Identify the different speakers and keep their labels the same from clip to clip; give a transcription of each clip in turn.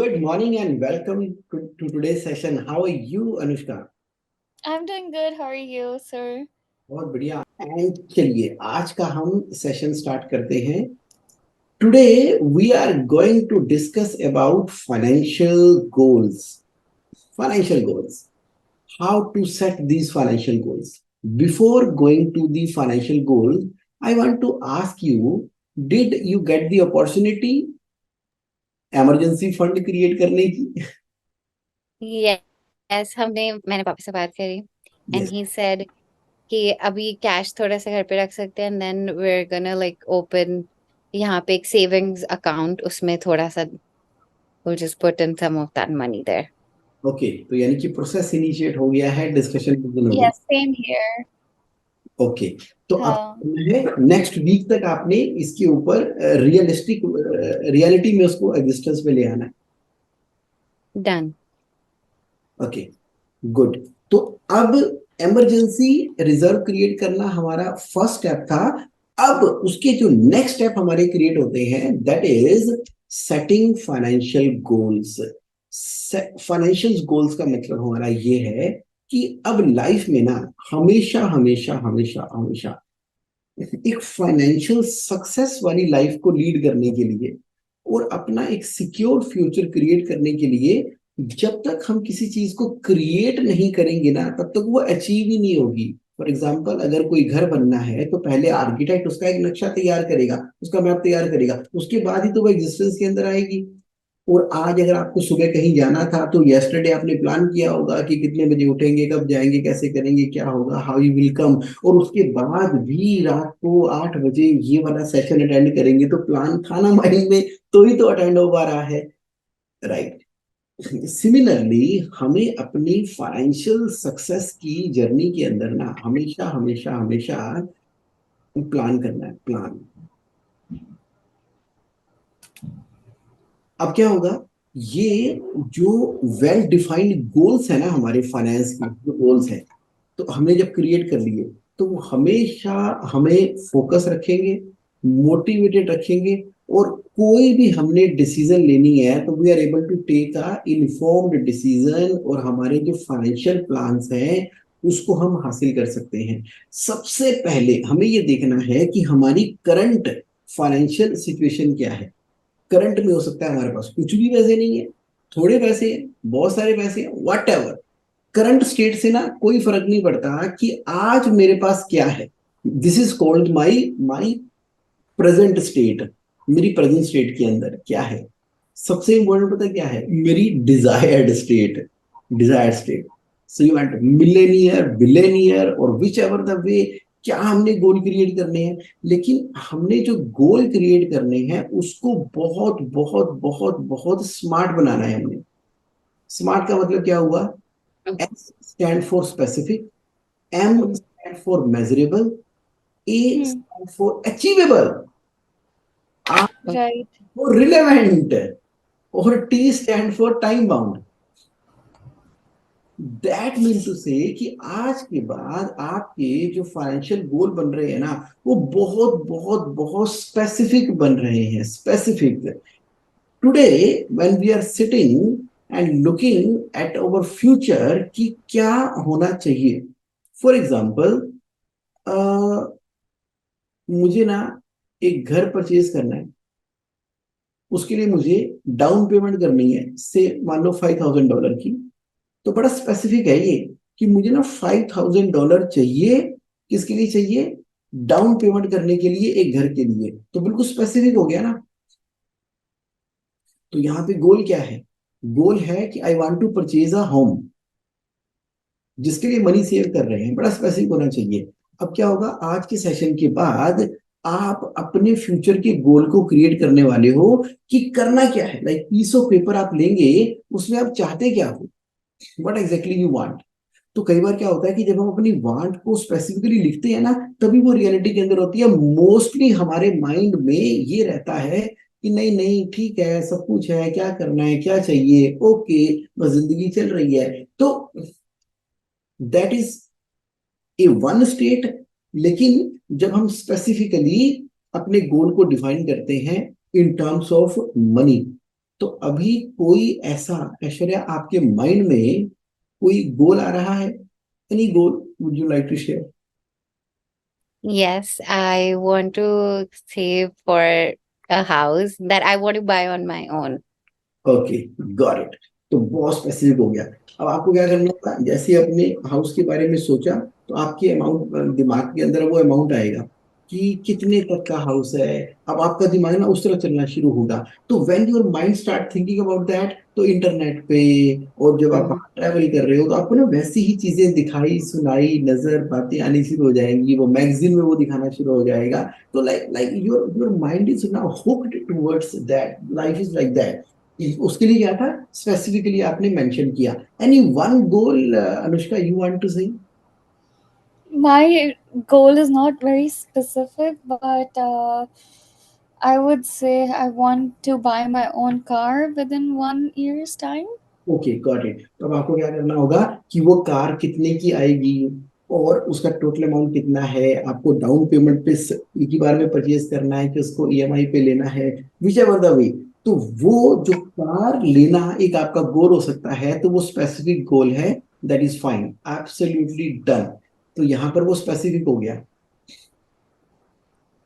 Speaker 1: Good morning and welcome to today's session. How are you, Anushka?
Speaker 2: I'm doing good. How are you, sir?
Speaker 1: बहुत बढ़िया। And चलिए आज का हम session start करते हैं। Today we are going to discuss about financial goals. Financial goals. How to set these financial goals. Before going to the financial goals, I want to ask you, did you get the opportunity emergency fund create करने की?
Speaker 2: Yes, मैंने पापा से बात करी and
Speaker 1: Yes.
Speaker 2: he said कि अभी cash थोड़ा सा घर पे रख सकते हैं and then we're gonna like open यहाँ पे एक savings account उसमें थोड़ा सा we'll just put in some of that money there.
Speaker 1: Okay, तो यानी कि प्रोसेस इनिशिएट हो गया है, डिस्कशन बिगिन हो गई।
Speaker 2: Yes, same here.
Speaker 1: ओके, तो अब
Speaker 2: हाँ,
Speaker 1: नेक्स्ट वीक तक आपने इसके ऊपर रियलिस्टिक रियलिटी में उसको एग्जिस्टेंस में ले आना है।
Speaker 2: done.
Speaker 1: Okay, good. तो अब इमरजेंसी रिजर्व क्रिएट करना हमारा फर्स्ट स्टेप था। अब उसके जो नेक्स्ट स्टेप हमारे क्रिएट होते हैं that is setting financial goals. Financial goals का मतलब हमारा ये है कि अब लाइफ में ना हमेशा हमेशा हमेशा हमेशा एक फाइनेंशियल सक्सेस वाली लाइफ को लीड करने के लिए और अपना एक सिक्योर फ्यूचर क्रिएट करने के लिए जब तक हम किसी चीज को क्रिएट नहीं करेंगे ना तब तक वो अचीव ही नहीं होगी। फॉर एग्जाम्पल, अगर कोई घर बनना है तो पहले आर्किटेक्ट उसका एक नक्शा तैयार करेगा, उसका मैप तैयार करेगा, उसके बाद ही तो वो एग्जिस्टेंस के अंदर आएगी। और आज अगर आपको सुबह कहीं जाना था तो यस्टरडे आपने प्लान किया होगा कि कितने बजे उठेंगे, कब जाएंगे, कैसे करेंगे, क्या होगा, हाउ यू विल कम। और उसके बाद भी रात को 8 बजे ये वाला सेशन अटेंड करेंगे तो प्लान था ना माइंड में, तो ही तो अटेंड हो पा रहा है, राइट। सिमिलरली हमें अपनी फाइनेंशियल सक्सेस की जर्नी के अंदर ना हमेशा हमेशा हमेशा प्लान करना है, प्लान। अब क्या होगा, ये जो वेल डिफाइंड गोल्स है ना हमारे फाइनेंस के जो गोल्स हैं, तो हमने जब क्रिएट कर लिए तो वो हमेशा हमें फोकस रखेंगे, मोटिवेटेड रखेंगे। और कोई भी हमने डिसीजन लेनी है तो we are able to take a informed decision और हमारे जो फाइनेंशियल प्लान्स हैं उसको हम हासिल कर सकते हैं। सबसे पहले हमें ये देखना है कि हमारी करंट फाइनेंशियल सिचुएशन क्या है। करंट में हो सकता है हमारे पास कुछ भी पैसे नहीं है, थोड़े पैसे हैं, बहुत सारे पैसे हैं, वट एवर। करंट स्टेट से ना कोई फर्क नहीं पड़ता कि आज मेरे पास क्या है। This is called my my present state. मेरी प्रेजेंट स्टेट के अंदर क्या है, सबसे इंपॉर्टेंट पता है क्या है, मेरी desired state. Desired state. So you want Millionaire, billionaire और विच एवर द वे, क्या हमने गोल क्रिएट करने हैं। लेकिन हमने जो गोल क्रिएट करने हैं उसको बहुत बहुत बहुत बहुत स्मार्ट बनाना है हमने। स्मार्ट का मतलब क्या हुआ, S stand for specific, M stand for measurable, A stand for achievable, R
Speaker 2: Right.
Speaker 1: for relevant और T stand for time bound। That mean to say कि आज के बाद आपके जो फाइनेंशियल गोल बन रहे हैं ना वो बहुत बहुत बहुत स्पेसिफिक बन रहे हैं, specific. Today when we are sitting and looking at our future कि क्या होना चाहिए। फॉर एग्जाम्पल, मुझे ना एक घर परचेज करना है, उसके लिए मुझे डाउन पेमेंट करनी है से मान लो $5,000 की। तो बड़ा स्पेसिफिक है ये कि मुझे ना $5,000 चाहिए। किसके लिए चाहिए, डाउन पेमेंट करने के लिए एक घर के लिए। तो बिल्कुल स्पेसिफिक हो गया ना। तो यहाँ पे गोल क्या है, गोल है कि I want to purchase a home, जिसके लिए मनी सेव कर रहे हैं, बड़ा स्पेसिफिक होना चाहिए। अब क्या होगा, आज के सेशन के बाद आप अपने फ्यूचर के गोल को क्रिएट करने वाले हो कि करना क्या है। लाइक पीस ऑफ पेपर आप लेंगे, उसमें आप चाहते क्या हो, व्हाट एग्जैक्टली यू वांट। तो कई बार क्या होता है कि जब हम अपनी वांट को स्पेसिफिकली लिखते हैं ना तभी वो रियलिटी के अंदर होती है। मोस्टली हमारे माइंड में ये रहता है कि नहीं नहीं ठीक है, सब कुछ है, क्या करना है, क्या चाहिए, ओके, बस जिंदगी चल रही है। तो that is a one state. लेकिन जब हम स्पेसिफिकली अपने गोल को डिफाइन करते हैं इन टर्म्स ऑफ मनी, तो अभी कोई ऐसा, ऐश्वर्या, आपके माइंड में कोई गोल आ रहा है? Any goal would you like to share?
Speaker 2: Yes, I want to save for a house that I want to buy on my own.
Speaker 1: Okay, got it. तो बहुत स्पेसिफिक हो गया। अब आपको क्या करना होगा, जैसे ही अपने हाउस के बारे में सोचा, तो आपके अमाउंट दिमाग के अंदर वो अमाउंट आएगा कि कितने तक का हाउस है। अब आपका दिमाग ना उस तरफ चलना शुरू होगा। तो when your mind start thinking about that, तो इंटरनेट पे और जब आप ट्रैवल कर रहे हो, तो आपको ना वैसी ही चीजें दिखाई सुनाई नजर बातें आनी शुरू हो जाएंगी, वो मैगजीन में वो दिखाना शुरू हो जाएगा। तो like like your mind is now hooked towards that, life is like that. उसके लिए क्या था, स्पेसिफिकली आपने मेंशन किया। Any one goal Anushka you want to say?
Speaker 3: My goal is not very specific, but I would say I want to buy my own car within 1 year's time.
Speaker 1: Okay, got it. तो अब आपको क्या करना होगा कि वो car कितने की आएगी और उसका टोटल अमाउंट कितना है, आपको डाउन पेमेंट पे एक ही बार में परचेज करना है कि उसको ईएमआई पे लेना है, विच एवर द वे। तो वो जो कार लेना एक आपका गोल हो सकता है, तो वो स्पेसिफिक गोल है, that is fine, absolutely done. तो यहाँ पर वो स्पेसिफिक हो गया।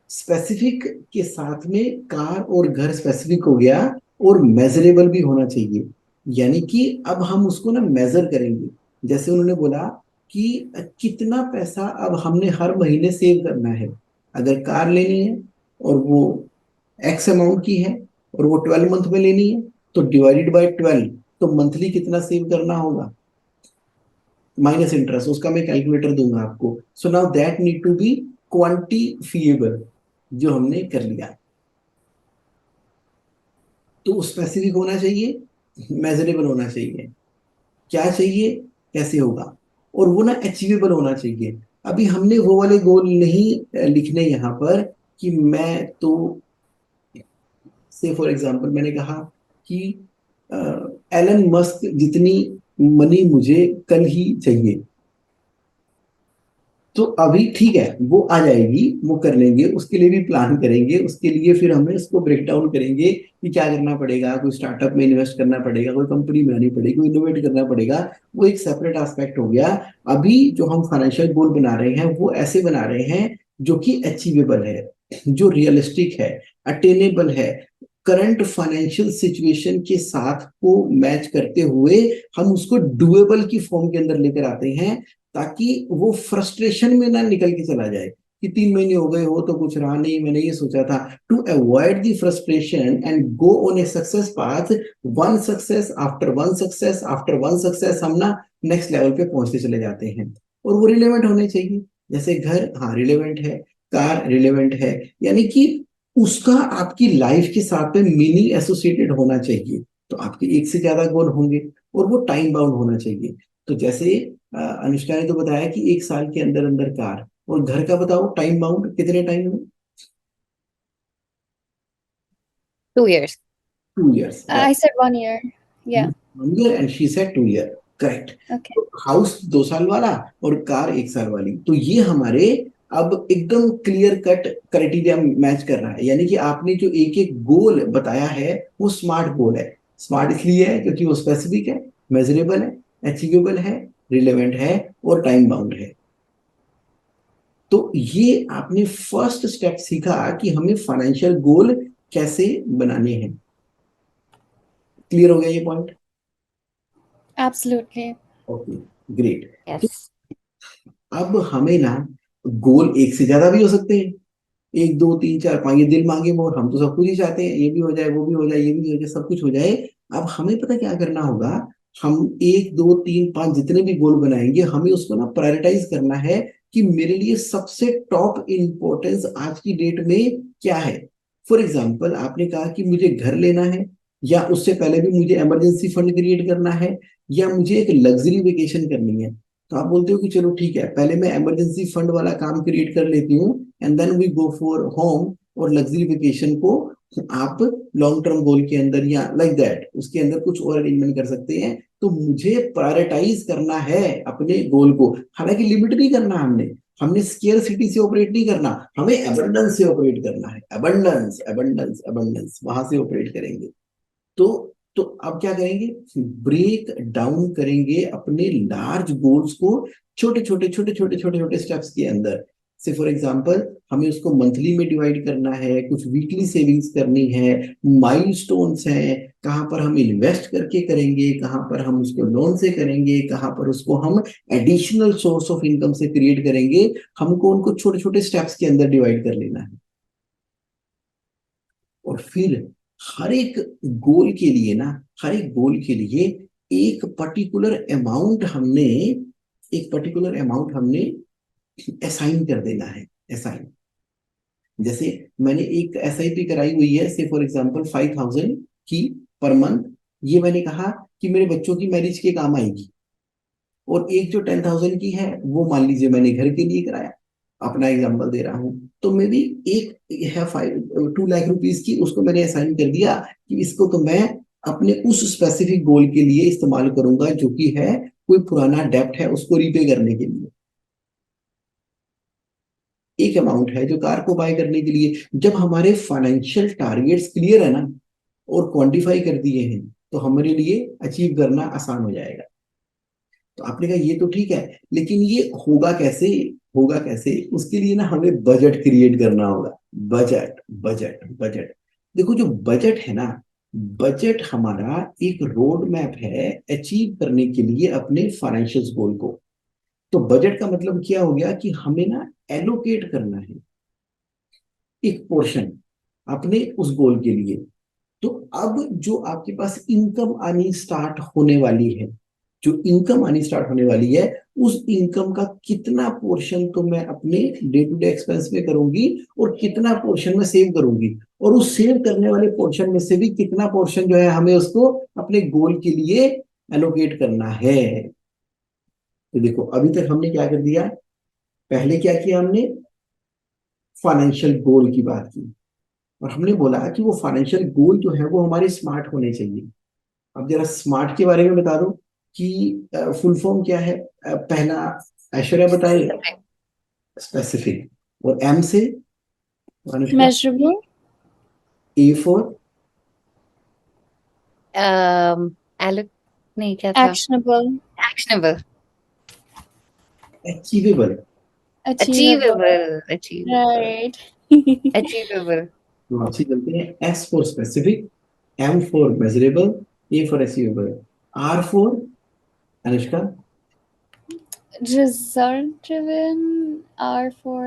Speaker 1: स्पेसिफिक के साथ में कार और घर स्पेसिफिक हो गया, और मेजरेबल भी होना चाहिए। यानी कि अब हम उसको ना मेजर करेंगे। जैसे उन्होंने बोला कि कितना पैसा अब हमने हर महीने सेव करना है। अगर कार लेनी है और वो एक्स अमाउंट की है और वो 12 मंथ में लेनी है, तो डिवाइडेड बाय 12, तो मंथली कितना सेव करना होगा माइनस इंटरेस्ट, उसका मैं कैलकुलेटर दूंगा आपको। So now that need to be quantifiable, जो हमने कर लिया। तो स्पेसिफिक होना चाहिए, मेजरेबल होना चाहिए, क्या चाहिए, कैसे होगा, और वो ना अचीवेबल होना चाहिए। अभी हमने वो वाले गोल नहीं लिखने यहाँ पर कि मैं तो, से फॉर एग्जांपल मैंने कहा कि एलन मस्क जितनी मनी मुझे कल ही चाहिए, तो अभी ठीक है, वो आ जाएगी, वो कर लेंगे, उसके लिए भी प्लान करेंगे, उसके लिए फिर हमें इसको ब्रेक डाउन करेंगे कि क्या करना पड़ेगा, कोई स्टार्टअप में इन्वेस्ट करना पड़ेगा, कोई कंपनी में आनी पड़ेगी, कोई इनोवेट करना पड़ेगा। वो एक सेपरेट एस्पेक्ट हो गया। अभी जो हम फाइनेंशियल गोल बना रहे हैं, वो ऐसे बना रहे हैं जो कि अचीवेबल है, जो रियलिस्टिक है, अटेनेबल है, करंट फाइनेंशियल सिचुएशन के साथ को मैच करते हुए हम उसको डुएबल की फॉर्म के अंदर लेकर आते हैं, ताकि वो फ्रस्ट्रेशन में ना निकल के चला जाए कि 3 महीने हो गए हो तो कुछ रहा नहीं, मैंने ये सोचा था। To avoid the frustration and go on a success path, one success after one success after one success, हम ना नेक्स्ट लेवल पे पहुंचते चले जाते हैं। और वो रिलेवेंट होने चाहिए। जैसे घर, हाँ रिलेवेंट है, कार रिलेवेंट है, यानी कि उसका आपकी लाइफ के साथ में मीनिंग एसोसिएटेड होना चाहिए। तो आपके एक से ज्यादा गोल होंगे, और वो टाइम बाउंड होना चाहिए। तो जैसे अनुष्का ने तो बताया कि 1 साल के अंदर अंदर कार, और घर का बताओ टाइम बाउंड कितने टाइम में?
Speaker 2: 2 years.
Speaker 1: 2 years,
Speaker 3: I said 1 year. Yeah.
Speaker 1: 1 year and she said 2 year, correct.
Speaker 3: Okay.
Speaker 1: House 2 साल वाला और कार 1 साल वाली, तो ये हमारे अब एकदम क्लियर कट क्राइटेरिया मैच कर रहा है। यानी कि आपने जो एक एक गोल बताया है, वो स्मार्ट गोल है। स्मार्ट इसलिए है क्योंकि वो स्पेसिफिक है, मेजरेबल है, अचीवेबल है, रिलेवेंट है, और टाइम बाउंड है। तो ये आपने फर्स्ट स्टेप सीखा कि हमें फाइनेंशियल गोल कैसे बनाने हैं। क्लियर हो गया ये point?
Speaker 3: Absolutely.
Speaker 1: Okay, great.
Speaker 2: Yes.
Speaker 1: अब हमें ना गोल एक से ज्यादा भी हो सकते हैं, 1 2 3 4 5, ये दिल मांगे मोर, हम तो सब कुछ ही चाहते हैं, ये भी हो जाए, वो भी हो जाए, ये भी हो जाए, सब कुछ हो जाए। अब हमें पता क्या करना होगा, हम 1 2 3 5 जितने भी गोल बनाएंगे, हमें उसको ना प्रायोरिटाइज करना है कि मेरे लिए सबसे टॉप इम्पोर्टेंस आज की डेट में क्या है। फॉर एग्जाम्पल, आपने कहा कि मुझे घर लेना है, या उससे पहले भी मुझे इमरजेंसी फंड क्रिएट करना है, या मुझे एक लग्जरी वेकेशन करनी है। तो आप बोलते हो कि चलो ठीक है, पहले मैं इमरजेंसी फंड वाला काम क्रिएट कर लेती हूँ, and then we go for home, और लग्जरी वेकेशन को आप लॉन्ग टर्म गोल के अंदर या लाइक दैट उसके अंदर कुछ और अरेंजमेंट कर सकते हैं। तो मुझे प्रायोरिटाइज करना है अपने गोल को। हालांकि लिमिट नहीं करना, हमने हमने स्केयर सिटी से ऑपरेट नहीं करना, हमें एबंडेंस से ऑपरेट करना है। एबंडेंस एबंडेंस एबंडेंस, वहां से ऑपरेट करेंगे। तो अब क्या करेंगे, ब्रेक डाउन करेंगे अपने लार्ज गोल्स को छोटे छोटे छोटे छोटे छोटे छोटे स्टेप्स के अंदर से। फॉर एग्जांपल हमें उसको मंथली में डिवाइड करना है, कुछ वीकली सेविंग्स करनी है, माइलस्टोन्स हैं, कहाँ पर हम इन्वेस्ट करके करेंगे, कहाँ पर हम उसको लोन से करेंगे, कहाँ पर उसको हम एडिशनल सोर्स ऑफ इनकम से क्रिएट करेंगे। हमको उनको छोटे छोटे स्टेप्स के अंदर डिवाइड कर लेना है। और फिर हर एक गोल के लिए ना, हर एक गोल के लिए एक पर्टिकुलर अमाउंट हमने असाइन कर देना है। असाइन, जैसे मैंने एक एसआईपी कराई हुई है, से फॉर एग्जांपल 5,000 की पर मंथ। ये मैंने कहा कि मेरे बच्चों की मैरिज के काम आएगी। और एक जो 10,000 की है वो मान लीजिए मैंने घर के लिए कराया, अपना एग्जांपल दे रहा हूँ। तो मे बी एक है 2 लाख रुपीज की, उसको मैंने असाइन कर दिया कि इसको तो मैं अपने उस स्पेसिफिक गोल के लिए इस्तेमाल करूंगा, जो कि है कोई पुराना डेप्ट है उसको रीपे करने के लिए। एक अमाउंट है जो कार को बाय करने के लिए। जब हमारे फाइनेंशियल टारगेट्स क्लियर है ना और क्वांटिफाई कर दिए हैं, तो हमारे लिए अचीव करना आसान हो जाएगा। तो आपने कहा ये तो ठीक है, लेकिन ये होगा कैसे? होगा कैसे? उसके लिए ना हमें बजट क्रिएट करना होगा। Budget budget budget. देखो जो बजट है ना, बजट हमारा एक रोड मैप है अचीव करने के लिए अपने फाइनेंशियल गोल को। तो बजट का मतलब क्या हो गया कि हमें ना एलोकेट करना है एक पोर्शन अपने उस गोल के लिए। तो अब जो आपके पास इनकम आनी स्टार्ट होने वाली है, जो इनकम आनी स्टार्ट होने वाली है, उस इनकम का कितना पोर्शन तो मैं अपने डे टू डे एक्सपेंस में करूंगी और कितना पोर्शन में सेव करूंगी, और उस सेव करने वाले पोर्शन में से भी कितना पोर्शन जो है हमें उसको अपने गोल के लिए एलोकेट करना है। तो देखो अभी तक हमने क्या कर दिया, पहले क्या किया हमने, फाइनेंशियल गोल की बात की, और हमने बोला कि वो फाइनेंशियल गोल जो है वो हमारे स्मार्ट होने चाहिए। अब जरा स्मार्ट के बारे में बता दो कि फुल फॉर्म क्या है। पहला ऐश्वर्या बताए, स्पेसिफिक। और एम से अनुष्का,
Speaker 3: Measurable,
Speaker 1: ए फॉर
Speaker 2: एलो नहीं, क्या था?
Speaker 3: actionable,
Speaker 2: actionable,
Speaker 1: achievable.
Speaker 3: achievable.
Speaker 2: Achievable,
Speaker 3: Right.
Speaker 2: Achievable.
Speaker 1: तो आपसे चलते हैं, S for specific, M for measurable, A for achievable, R for Anushka,
Speaker 3: Result driven, R for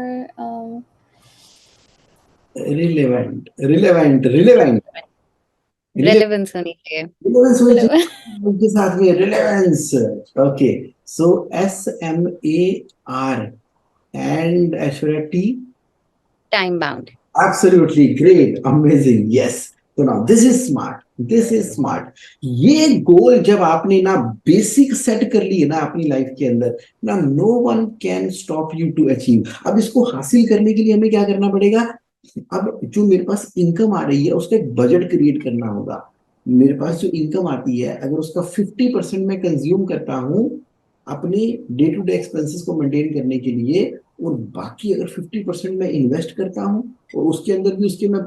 Speaker 1: relevant relevant relevant
Speaker 2: relevance होनी चाहिए।
Speaker 1: रिलेवेंस होनी
Speaker 3: relevant.
Speaker 1: चाहिए उनके साथ में, relevance. Okay, so S M A R and Aishwarya T.
Speaker 2: Time bound.
Speaker 1: Absolutely great, amazing, yes. So now this is smart. This is smart. ये गोल जब आपने ना बेसिक सेट कर लिए ना अपनी लाइफ के अंदर ना, no one can stop you to achieve. अब इसको हासिल करने के लिए हमें क्या करना पड़ेगा? अब जो मेरे पास इनकम आ रही है उसका एक बजट क्रिएट करना होगा। मेरे पास जो इनकम आती है अगर उसका 50% मैं कंज्यूम करता हूँ अपने डे टू डे एक्सपेंसेस को मेंटेन करने के लिए, और बाकी अगर 50% मैं इन्वेस्ट करता हूँ, और उसके अंदर भी उसके मैं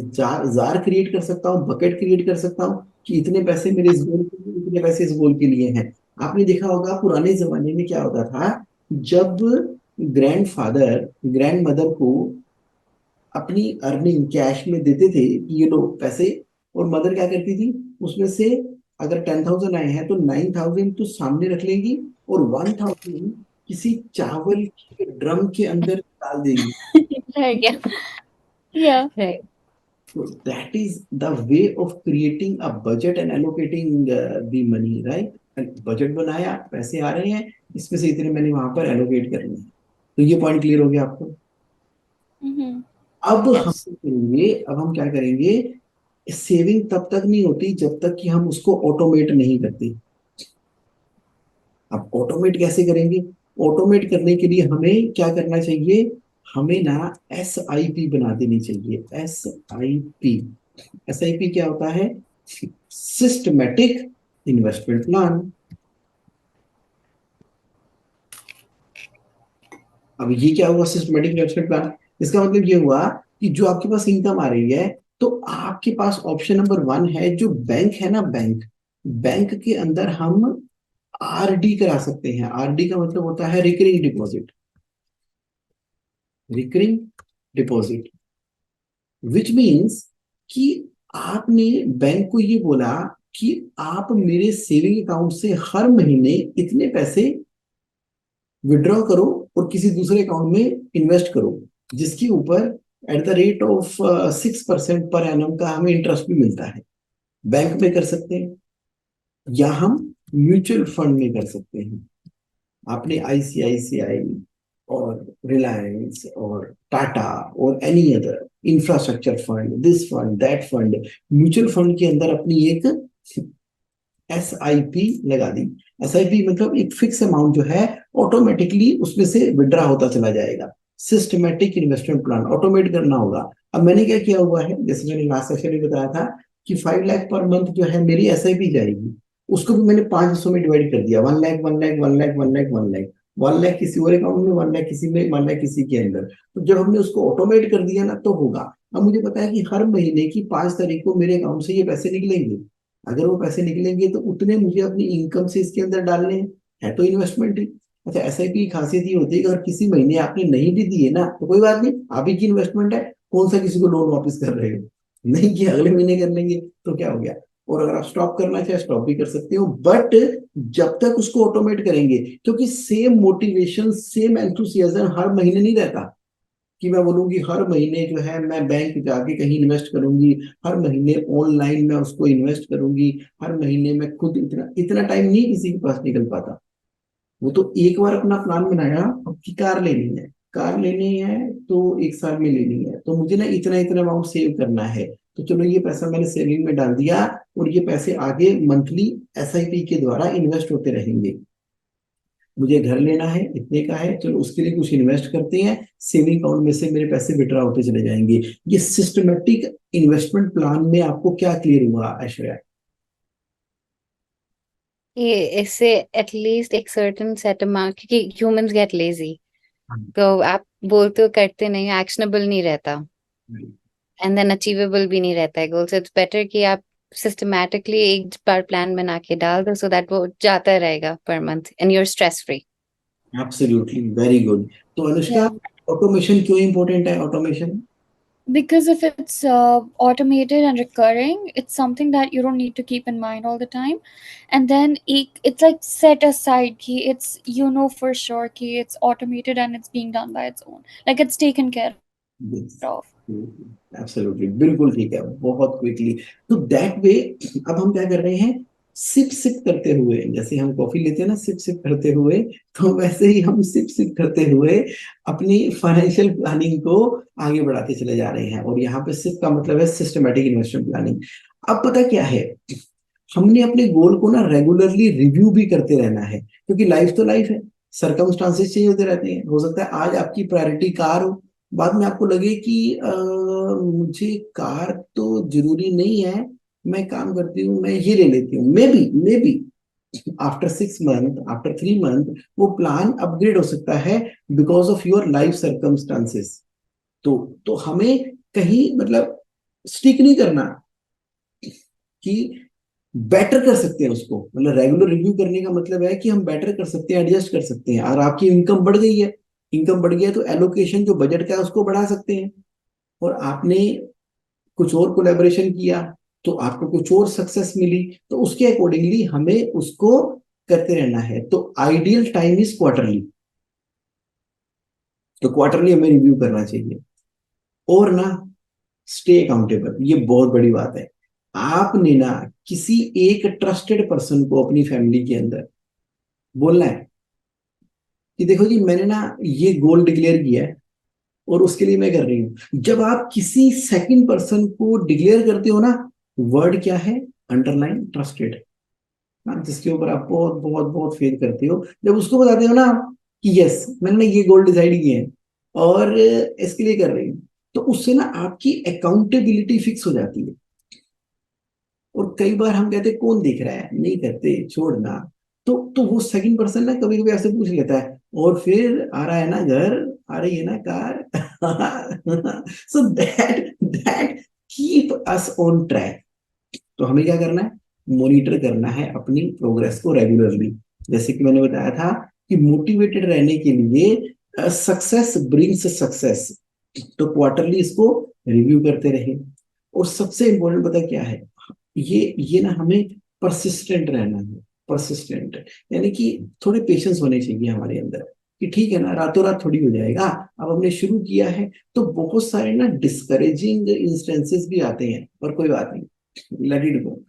Speaker 1: जार क्रिएट कर सकता हूँ, बकेट क्रिएट कर सकता हूँ कि इतने पैसे मेरे इस गोल के लिए, इतने पैसे इस गोल के लिए हैं। आपने देखा होगा पुराने जमाने में क्या होता था, जब ग्रैंडफादर ग्रैंड मदर को अपनी अर्निंग कैश में देते थे कि ये लो पैसे, और मदर क्या करती थी, उसमें से अगर 10,000 आए हैं तो 9,000 तो सामने रख लेंगी, और 1,000 किसी चावल के ड्रम के अंदर डाल देंगी।
Speaker 3: Right. Yeah.
Speaker 2: Right.
Speaker 1: So that is the way of creating a budget and allocating the money, right? Budget बनाया, पैसे आ रहे हैं, इसमें से इतने मैंने वहां पर एलोकेट करने हैं। तो ये पॉइंट क्लियर हो गया आपको?
Speaker 3: Mm-hmm.
Speaker 1: अब हम
Speaker 2: यस।
Speaker 1: करेंगे, अब हम क्या करेंगे, सेविंग तब तक नहीं होती जब तक कि हम उसको ऑटोमेट नहीं करते। अब ऑटोमेट कैसे करेंगे? ऑटोमेट करने के लिए हमें क्या करना चाहिए, हमें ना SIP बना देनी चाहिए। SIP, SIP क्या होता है? Systematic investment plan. अब ये क्या हुआ सिस्टमेटिक इन्वेस्टमेंट प्लान? इसका मतलब ये हुआ कि जो आपके पास इनकम आ रही है तो आपके पास ऑप्शन नंबर 1 है, जो बैंक है ना, बैंक, बैंक के अंदर हम आरडी करा सकते हैं। आरडी का मतलब होता है recurring deposit, recurring deposit, which means कि आपने बैंक को ये बोला कि आप मेरे सेविंग अकाउंट से हर महीने इतने पैसे विड्रॉ करो और किसी दूसरे अकाउंट में इन्वेस्ट करो, जिसके ऊपर at the rate of 6% per annum का हमें इंटरेस्ट भी मिलता है। बैंक में कर सकते हैं या हम म्यूचुअल फंड में कर सकते हैं। आपने आईसीआईसीआई और रिलायंस और टाटा और any other infrastructure fund, this fund, that fund, mutual fund के अंदर अपनी एक एसआईपी लगा दी। एसआईपी मतलब एक फिक्स अमाउंट जो है ऑटोमेटिकली उसमें से विड्रा होता चला जाएगा। सिस्टमेटिक इन्वेस्टमेंट प्लान ऑटोमेट करना होगा। अब मैंने क्या किया हुआ है, जैसे मैंने लास्ट सेशन में बताया था कि 5 लाख पर मंथ जो है मेरी एसआईपी जाएगी, उसको भी मैंने 5 हिस्सों में डिवाइड कर दिया। 1 लाख 1 लाख 1 लाख 1 लाख 1 लाख, 1 लाख किसी और अकाउंट में, 1 लाख किसी में, 1 लाख किसी के अंदर। तो जब हमने उसको ऑटोमेट कर दिया ना तो होगा। अब मुझे पता है कि हर महीने की 5 तारीख को मेरे अकाउंट से ये पैसे निकलेंगे। अगर वो पैसे निकलेंगे तो उतने मुझे अपनी इनकम से इसके अंदर डालने हैं, है तो इन्वेस्टमेंट ही। अच्छा, एसआईपी की खासियत ये होती है कि अगर किसी महीने आपने नहीं भी दिए ना तो कोई बात नहीं, आप ही की इन्वेस्टमेंट है, कौन सा किसी को लोन वापस कर रहे हो, नहीं किया अगले महीने कर लेंगे तो क्या हो गया। और अगर आप स्टॉप करना चाहे स्टॉप भी कर सकते हो, बट जब तक उसको ऑटोमेट करेंगे, क्योंकि सेम मोटिवेशन सेम एंथुसियाज्म हर महीने नहीं रहता कि मैं बोलूंगी हर महीने जो है मैं बैंक जाके कहीं इन्वेस्ट करूंगी, हर महीने ऑनलाइन मैं उसको इन्वेस्ट करूंगी, हर महीने मैं खुद इतना इतना टाइम नहीं किसी के पास निकल पाता। वो तो एक बार अपना प्लान बनाया कि कार लेनी है, कार लेनी है तो 1 साल में लेनी है, तो मुझे ना इतना इतना अमाउंट सेव करना है, तो चलो ये पैसा मैंने सेविंग में डाल दिया और ये पैसे आगे मंथली एसआईपी के द्वारा इन्वेस्ट होते रहेंगे। मुझे घर लेना है, इतने का है, चलो उसके लिए कुछ इन्वेस्ट करते हैं, सेविंग अकाउंट में से मेरे पैसे विड्रॉ होते चले जाएंगे। ये सिस्टमेटिक इन्वेस्टमेंट प्लान में आपको क्या क्लियर हुआ ऐश्वर्या?
Speaker 2: ये इससे एटलीस्ट एक सर्टेन सेट अमाउंट, क्योंकि ह्यूमंस गेट लेजी, तो आप बोलते हो करते नहीं, एक्शनेबल नहीं रहता एंड देन अचीवेबल भी नहीं रहता है गोल। सो इट्स बेटर कि आप सिस्टमैटिकली एक बार प्लान बना के डाल दो, सो दैट वो जाता रहेगा per month and you're stress free.
Speaker 1: Absolutely, very good. तो अनुष्का,
Speaker 3: Yeah.
Speaker 1: ऑटोमेशन क्यों इंपॉर्टेंट है? Automation
Speaker 3: Because if it's automated and recurring, it's something that you don't need to keep in mind all the time. And then it's like set aside key. It's, you know, for sure key, it's automated and it's being done by its own. Like it's taken care of.
Speaker 1: Absolutely, बिल्कुल ठीक है, बहुत quickly. तो that way अब हम क्या कर रहे हैं, सिप सिप करते हुए, जैसे हम कॉफी लेते हैं ना सिप सिप करते हुए, तो वैसे ही हम सिप सिप करते हुए अपनी फाइनेंशियल प्लानिंग को आगे बढ़ाते चले जा रहे हैं। और यहाँ पे सिप का मतलब है सिस्टमेटिक इन्वेस्टमेंट प्लानिंग। अब पता क्या है, हमने अपने गोल को ना रेगुलरली रिव्यू भी करते रहना है, क्योंकि लाइफ तो लाइफ है, सरकमस्टांसेस चेंज होते रहते हैं। हो सकता है आज आपकी प्रायोरिटी कार हो, बाद में आपको लगे कि मुझे कार तो जरूरी नहीं है, मैं काम करती हूँ, मैं ये ले लेती हूँ। May be after 6 month, after 3 month वो प्लान अपग्रेड हो सकता है because of your life circumstances. तो हमें कहीं मतलब स्टिक नहीं करना कि बेटर कर सकते हैं उसको, मतलब रेगुलर रिव्यू करने का मतलब है कि हम बेटर कर सकते हैं, एडजस्ट कर सकते हैं। और आपकी इनकम बढ़ गई है, इनकम बढ़ गया तो एलोकेशन जो बजट का है उसको बढ़ा सकते हैं। और आपने कुछ और कोलेबोरेशन किया तो आपको कुछ और सक्सेस मिली, तो उसके अकॉर्डिंगली हमें उसको करते रहना है। तो आइडियल टाइम इज क्वार्टरली, तो क्वार्टरली हमें रिव्यू करना चाहिए। और ना, स्टे अकाउंटेबल, ये बहुत बड़ी बात है। आपने ना किसी एक ट्रस्टेड पर्सन को अपनी फैमिली के अंदर बोलना है कि देखो जी मैंने ना ये गोल डिक्लेयर किया है और उसके लिए मैं कर रही हूँ। जब आप किसी सेकंड पर्सन को डिक्लेयर करते हो ना, वर्ड क्या है, अंडरलाइन ट्रस्टेड, जिसके ऊपर आप बहुत बहुत बहुत फेथ करते हो, जब उसको बताते हो ना कि यस मैंने ये गोल डिसाइड किए हैं और इसके लिए कर रही हूँ, तो उससे ना आपकी अकाउंटेबिलिटी फिक्स हो जाती है। और कई बार हम कहते हैं कौन देख रहा है, नहीं करते, छोड़ना। तो वो सेकंड पर्सन ना कभी कभी ऐसे पूछ लेता है, और फिर आ रहा है ना घर, आ रही है ना car. So that keep us on track. तो हमें क्या करना है, मॉनिटर करना है अपनी प्रोग्रेस को रेगुलरली। जैसे कि मैंने बताया था कि मोटिवेटेड रहने के लिए सक्सेस ब्रिंग्स सक्सेस, तो क्वार्टरली इसको रिव्यू करते रहे। और सबसे इंपॉर्टेंट पता क्या है, ये ना हमें परसिस्टेंट रहना है। परसिस्टेंट यानी कि थोड़े पेशेंस होने चाहिए हमारे अंदर, कि ठीक है ना, रातों रात थोड़ी हो जाएगा। अब हमने शुरू किया है तो बहुत सारे ना डिस्करेजिंग इंस्टेंसेस भी आते हैं, पर कोई बात नहीं, लेट इट गो।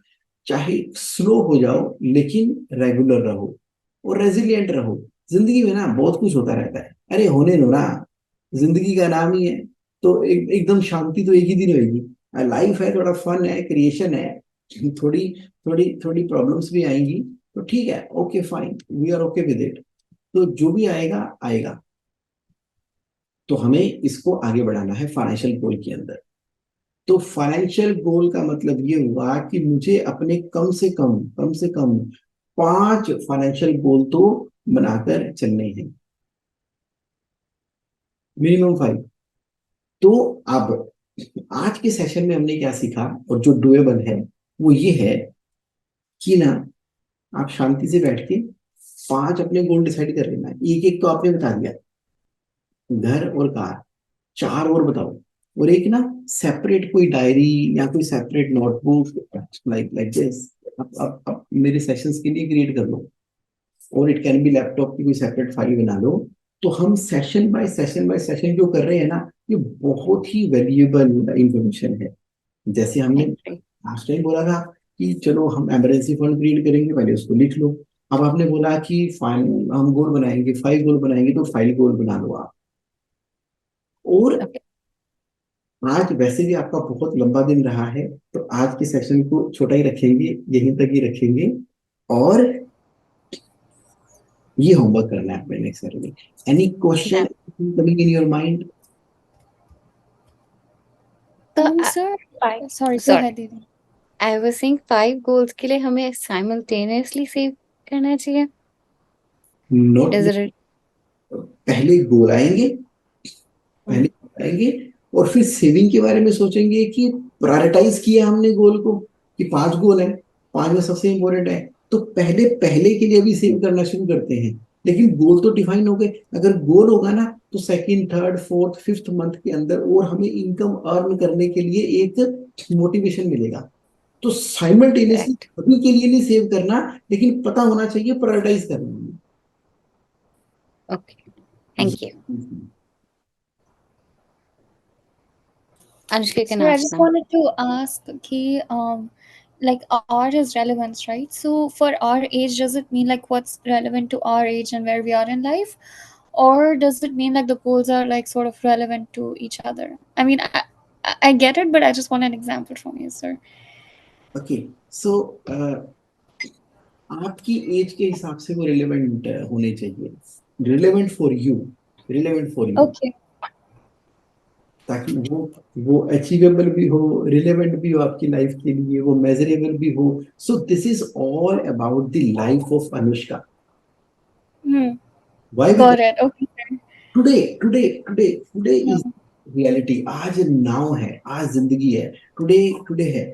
Speaker 1: चाहे स्लो हो जाओ लेकिन रेगुलर रहो और रेजिलिएंट रहो। जिंदगी में ना बहुत कुछ होता रहता है, अरे होने दो ना, जिंदगी का नाम ही है। तो एकदम शांति तो एक ही दिन होगी। लाइफ है, थोड़ा फन है, क्रिएशन है, थोड़ी थोड़ी थोड़ी प्रॉब्लम्स भी आएंगी, तो ठीक है, okay fine, we are okay with it. तो जो भी आएगा आएगा। तो हमें इसको आगे बढ़ाना है फाइनेंशियल गोल के अंदर। तो फाइनेंशियल गोल का मतलब ये हुआ कि मुझे अपने कम से कम 5 फाइनेंशियल गोल तो बनाकर चलने हैं, मिनिमम 5। तो अब आज के सेशन में हमने क्या सीखा, और जो डुएबल है वो ये है कि ना, आप शांति से बैठ के 5 अपने गोल डिसाइड कर लेना। एक एक तो आपने बता दिया, घर और कार, 4 और बताओ। और एक ना सेपरेट कोई डायरी या कोई separate notebook, like like this, अब मेरे सेशंस के लिए क्रिएट कर लो, और इट कैन बी लैपटॉप की कोई सेपरेट फाइल बना लो। तो हम सेशन बाय सेशन जो कर रहे हैं ना, ये बहुत ही वैल्यूएबल इंफॉर्मेशन है। जैसे हमने
Speaker 2: Agree.
Speaker 1: लास्ट टाइम बोला था कि चलो हम एमरजेंसी फंड क्रिएट करेंगे, पहले उसको लिख लो। अब आपने बोला कि फाइल हम गोल बनाएंगे, 5 गोल बनाएंगे, तो 5 गोल बना लो आप। और
Speaker 2: Okay.
Speaker 1: आज वैसे भी आपका बहुत लंबा दिन रहा है, तो आज के सेशन को छोटा ही रखेंगे, यहीं तक ही रखेंगे। और ये होमवर्क करना है आपने next Saturday. Any question
Speaker 2: Yeah.
Speaker 1: Coming in your mind?
Speaker 2: तो
Speaker 3: Sir, sorry, go
Speaker 2: sorry,
Speaker 3: ahead, Didi.
Speaker 2: I was saying 5 goals के लिए हमें simultaneously save करना चाहिए.
Speaker 1: नोट,
Speaker 2: Is it
Speaker 1: पहले गोल आएंगे, पहले आएंगे, और फिर सेविंग के बारे में सोचेंगे कि प्रायोरिटाइज किया हमने गोल को, कि 5 गोल है, 5 में सबसे इंपॉर्टेंट है, तो पहले पहले के लिए भी सेव करना शुरू करते हैं। लेकिन गोल तो डिफाइन हो गए। अगर गोल होगा ना, तो second, third, fourth, fifth month के अंदर और हमें इनकम अर्न करने के लिए एक मोटिवेशन मिलेगा। तो साइमल्टेनियसली
Speaker 2: correct?
Speaker 1: सभी के लिए नहीं सेव करना, लेकिन पता होना चाहिए प्रायोरिटाइज करना।
Speaker 2: Okay. Thank you. Anushka can
Speaker 3: Sir, I
Speaker 2: ask
Speaker 3: just
Speaker 2: now.
Speaker 3: wanted to ask, ki, like art is relevance, right? So for our age, does it mean like what's relevant to our age and where we are in life? Or does it mean like the goals are like sort of relevant to each other? I mean, I get it, but I just want an example from you, sir.
Speaker 1: Okay, so आपकी age के हिसाब से वो relevant होने चाहिए, relevant for you, relevant for you,
Speaker 3: Okay.
Speaker 1: ताकि वो achievable भी हो, रिलेवेंट भी हो आपकी लाइफ के लिए, वो मेजरेबल भी हो। So this is all about the life of Anushka.
Speaker 3: Hmm.
Speaker 1: Why?
Speaker 3: Got it. Okay.
Speaker 1: Today today today today
Speaker 3: Yeah.
Speaker 1: Is reality. आज नाउ है, आज जिंदगी है, टुडे टुडे है।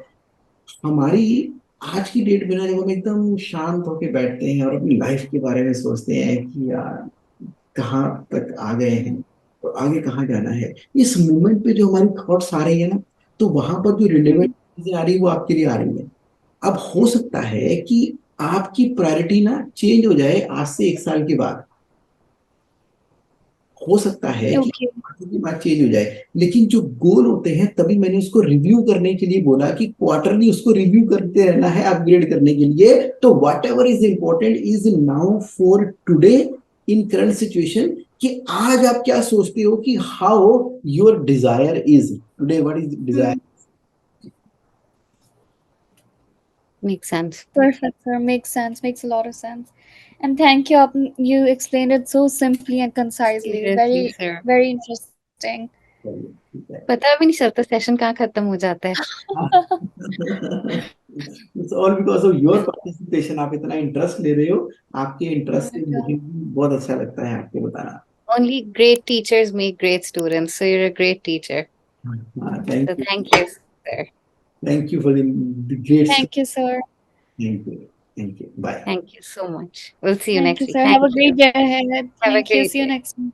Speaker 1: हमारी आज की डेट में ना, जब हम एकदम शांत होके बैठते हैं और अपनी लाइफ के बारे में सोचते हैं कि यार कहाँ तक आ गए हैं और आगे कहाँ जाना है, इस मोमेंट पे जो हमारी थॉट्स आ रही है ना, तो वहां पर जो रिलेवेंट
Speaker 3: Hmm.
Speaker 1: चीजें आ रही है वो आपके लिए आ रही है। अब हो सकता है कि आपकी प्रायोरिटी ना चेंज हो जाए आज से 1 साल के बाद, हो सकता है कि
Speaker 3: Okay.
Speaker 1: आगे की बात चेंज हो जाए। लेकिन जो गोल होते हैं, तभी मैंने उसको रिव्यू करने के लिए बोला कि क्वार्टरली उसको रिव्यू करते रहना है अपग्रेड करने के लिए। तो what ever is important is now for today, in current situation, कि आज आप क्या सोचते हो, कि how your desire is today, what is desire.
Speaker 3: Hmm.
Speaker 2: Makes sense.
Speaker 3: Perfect, sir. Makes sense. Makes a lot of sense. And thank you. You explained it so simply and concisely.
Speaker 2: Seriously,
Speaker 3: Very,
Speaker 2: sir.
Speaker 3: very interesting.
Speaker 2: पता भी नहीं चलता session कहाँ खत्म हो जाता है.
Speaker 1: It's all because of your participation. आप इतना इंटरेस्ट ले रहे हो, आपके इंटरेस्ट से मुझे भी बहुत अच्छा लगता है आपको बताना।
Speaker 2: Only great teachers make great students. So you're a great teacher.
Speaker 1: हाँ,
Speaker 2: So
Speaker 1: thank you.
Speaker 2: thank you, sir.
Speaker 1: Thank you for the great.
Speaker 3: Thank you, sir.
Speaker 1: Thank you. Thank you. Bye.
Speaker 2: Thank you so much. We'll see you
Speaker 3: Thank
Speaker 2: next
Speaker 3: you,
Speaker 2: week.
Speaker 3: sir.
Speaker 2: Thank
Speaker 3: Have a
Speaker 2: you.
Speaker 3: great day ahead.
Speaker 2: Have a
Speaker 3: Thank you.
Speaker 2: great
Speaker 3: See you
Speaker 2: day.
Speaker 3: next week.